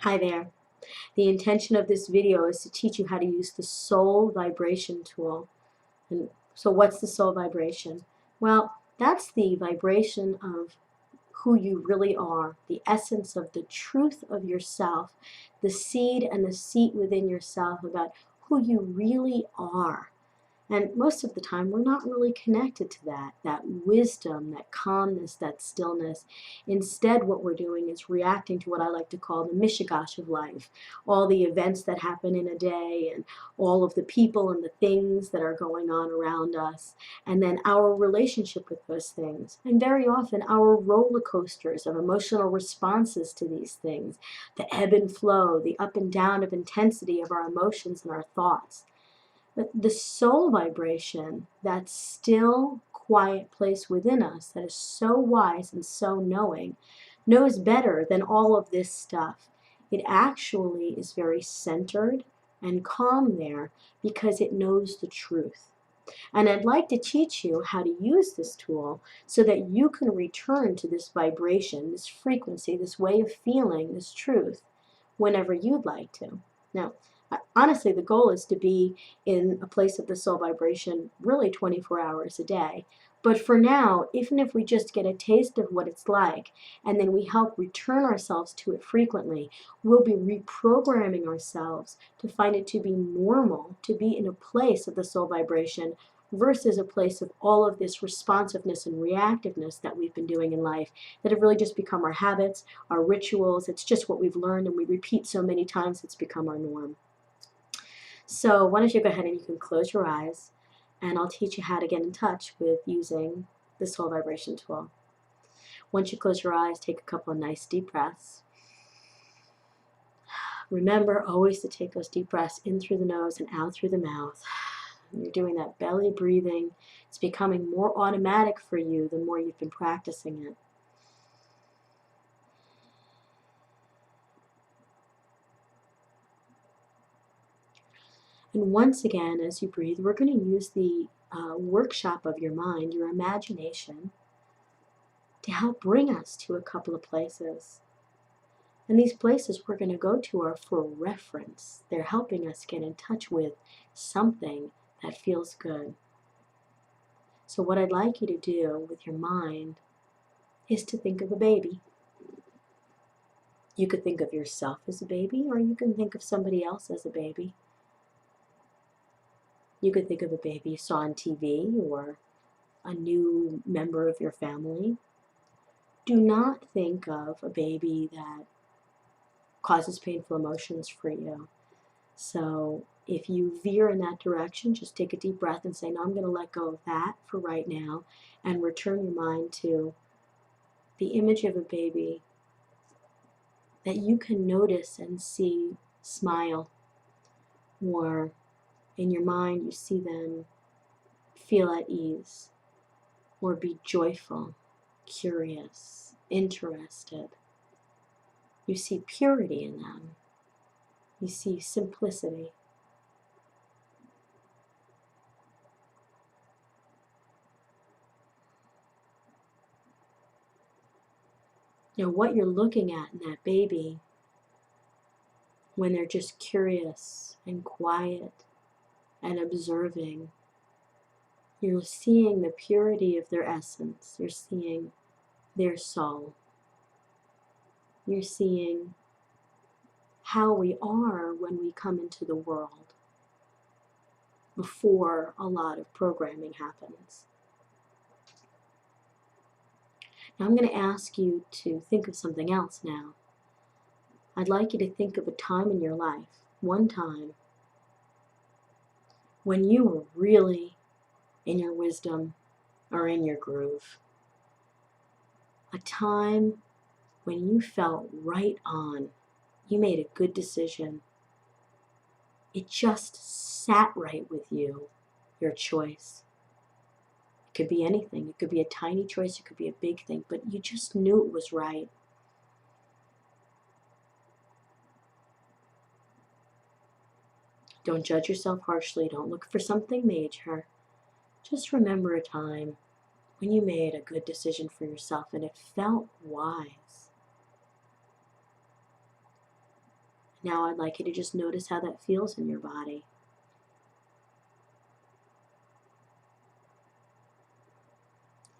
Hi there. The intention of this video is to teach you how to use the soul vibration tool. And so what's the soul vibration? Well, that's the vibration of who you really are, the essence of the truth of yourself, the seed and the seat within yourself about who you really are. And most of the time, we're not really connected to that wisdom, that calmness, that stillness. Instead, what we're doing is reacting to what I like to call the mishigash of life, all the events that happen in a day and all of the people and the things that are going on around us, and then our relationship with those things. And very often, our roller coasters of emotional responses to these things, the ebb and flow, the up and down of intensity of our emotions and our thoughts. But the soul vibration, that still, quiet place within us that is so wise and so knowing, knows better than all of this stuff. It actually is very centered and calm there because it knows the truth. And I'd like to teach you how to use this tool so that you can return to this vibration, this frequency, this way of feeling, this truth, whenever you'd like to. Now, honestly, the goal is to be in a place of the soul vibration really 24 hours a day. But for now, even if we just get a taste of what it's like, and then we help return ourselves to it frequently, we'll be reprogramming ourselves to find it to be normal, to be in a place of the soul vibration versus a place of all of this responsiveness and reactiveness that we've been doing in life that have really just become our habits, our rituals. It's just what we've learned and we repeat so many times it's become our norm. So why don't you go ahead and you can close your eyes and I'll teach you how to get in touch with using the soul vibration tool. Once you close your eyes, take a couple of nice deep breaths. Remember always to take those deep breaths in through the nose and out through the mouth. You're doing that belly breathing. It's becoming more automatic for you the more you've been practicing it. And once again, as you breathe, we're going to use the workshop of your mind, your imagination, to help bring us to a couple of places. And these places we're going to go to are for reference. They're helping us get in touch with something that feels good. So what I'd like you to do with your mind is to think of a baby. You could think of yourself as a baby, or you can think of somebody else as a baby. You could think of a baby you saw on TV or a new member of your family. Do not think of a baby that causes painful emotions for you. So if you veer in that direction, just take a deep breath and say, no, I'm going to let go of that for right now and return your mind to the image of a baby that you can notice and see smile, or in your mind you see them feel at ease or be joyful, curious, interested. You see purity in them. You see simplicity. Now what you're looking at in that baby when they're just curious and quiet and observing, you're seeing the purity of their essence. You're seeing their soul. You're seeing how we are when we come into the world before a lot of programming happens. Now I'm going to ask you to think of something else now. I'd like you to think of a time in your life, one time, when you were really in your wisdom or in your groove. A time when you felt right on. You made a good decision. It just sat right with you, your choice. It could be anything. It could be a tiny choice. It could be a big thing. But you just knew it was right. Don't judge yourself harshly. Don't look for something major. Just remember a time when you made a good decision for yourself and it felt wise. Now I'd like you to just notice how that feels in your body.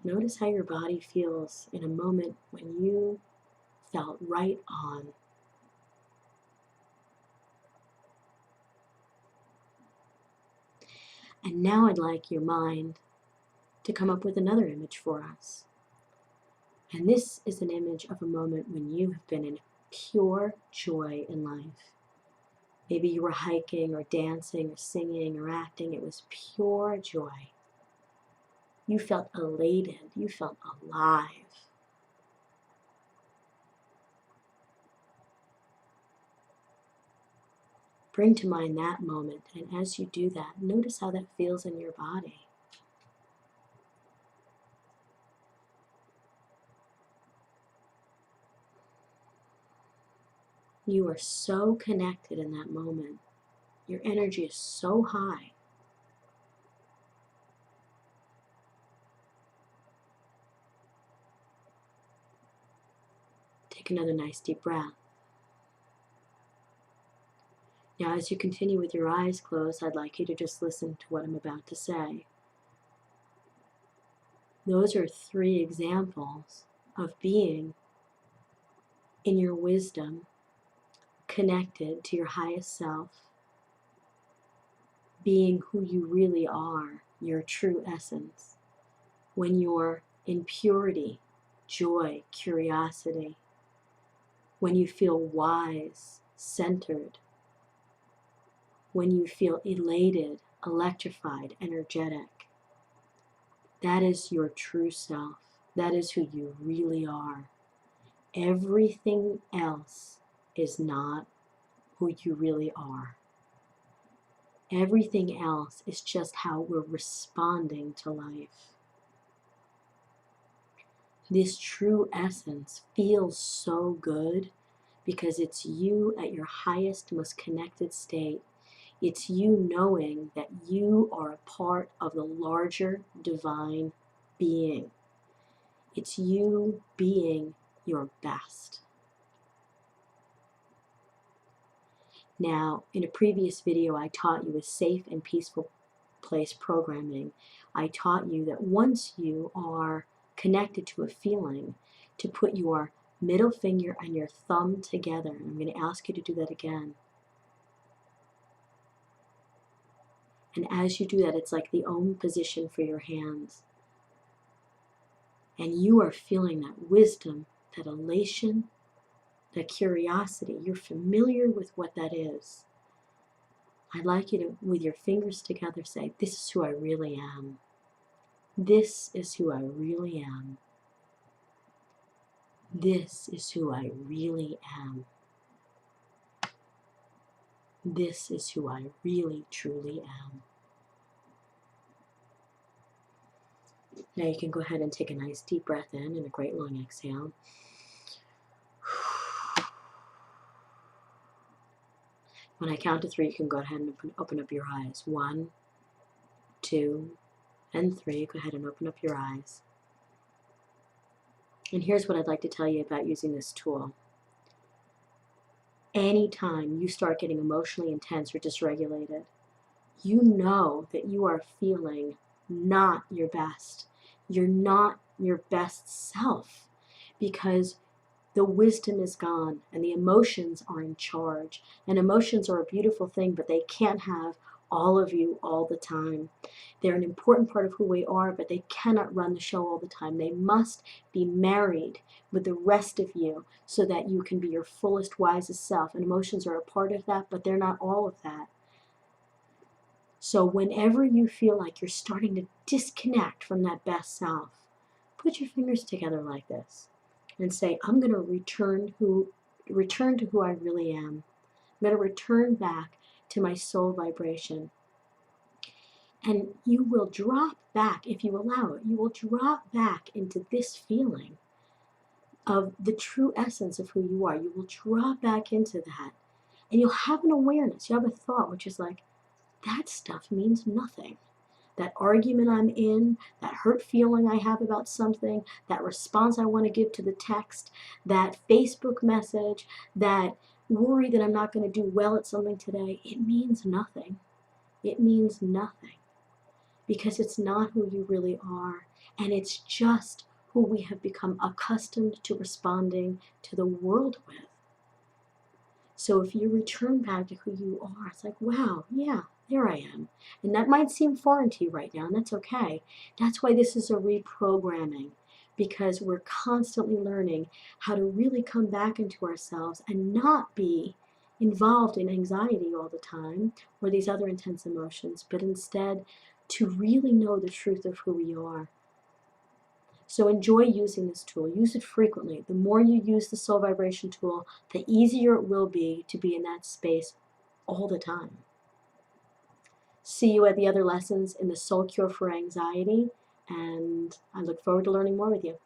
Notice how your body feels in a moment when you felt right on. And now I'd like your mind to come up with another image for us. And this is an image of a moment when you have been in pure joy in life. Maybe you were hiking or dancing or singing or acting. It was pure joy. You felt elated. You felt alive. Bring to mind that moment, and as you do that, notice how that feels in your body. You are so connected in that moment. Your energy is so high. Take another nice deep breath. Now, as you continue with your eyes closed, I'd like you to just listen to what I'm about to say. Those are 3 examples of being in your wisdom, connected to your highest self, being who you really are, your true essence, when you're in purity, joy, curiosity, when you feel wise, centered, when you feel elated, electrified, energetic. That is your true self. That is who you really are. Everything else is not who you really are. Everything else is just how we're responding to life. This true essence feels so good because it's you at your highest, most connected state. It's you knowing that you are a part of the larger divine being. It's you being your best. Now, in a previous video, I taught you a safe and peaceful place programming. I taught you that once you are connected to a feeling, to put your middle finger and your thumb together. And I'm going to ask you to do that again. And as you do that, it's like the Om position for your hands. And you are feeling that wisdom, that elation, that curiosity. You're familiar with what that is. I'd like you to, with your fingers together, say, this is who I really am. This is who I really am. This is who I really am. This is who I really, truly am. Now you can go ahead and take a nice deep breath in and a great long exhale. When I count to 3, you can go ahead and open up your eyes. 1, 2, and 3. Go ahead and open up your eyes. And here's what I'd like to tell you about using this tool. Anytime you start getting emotionally intense or dysregulated, you know that you are feeling not your best. You're not your best self because the wisdom is gone and the emotions are in charge. And emotions are a beautiful thing, but they can't have all of you all the time. They're an important part of who we are, but they cannot run the show all the time. They must be married with the rest of you so that you can be your fullest, wisest self. And emotions are a part of that, but they're not all of that. So whenever you feel like you're starting to disconnect from that best self, put your fingers together like this and say, I'm going to return to who I really am. I'm going to return back to my soul vibration. And you will drop back, if you allow it, you will drop back into this feeling of the true essence of who you are. You will drop back into that. And you'll have an awareness. You have a thought which is like, that stuff means nothing. that argument I'm in, that hurt feeling I have about something, that response I want to give to the text, that Facebook message, that worry that I'm not going to do well at something today, it means nothing. It means nothing because it's not who you really are, and it's just who we have become accustomed to responding to the world with. So if you return back to who you are, it's like, wow, yeah, there I am. And that might seem foreign to you right now, and that's okay. That's why this is a reprogramming, because we're constantly learning how to really come back into ourselves and not be involved in anxiety all the time or these other intense emotions, but instead to really know the truth of who we are. So enjoy using this tool. Use it frequently. The more you use the soul vibration tool, the easier it will be to be in that space all the time. See you at the other lessons in the Soul Cure for Anxiety, and I look forward to learning more with you.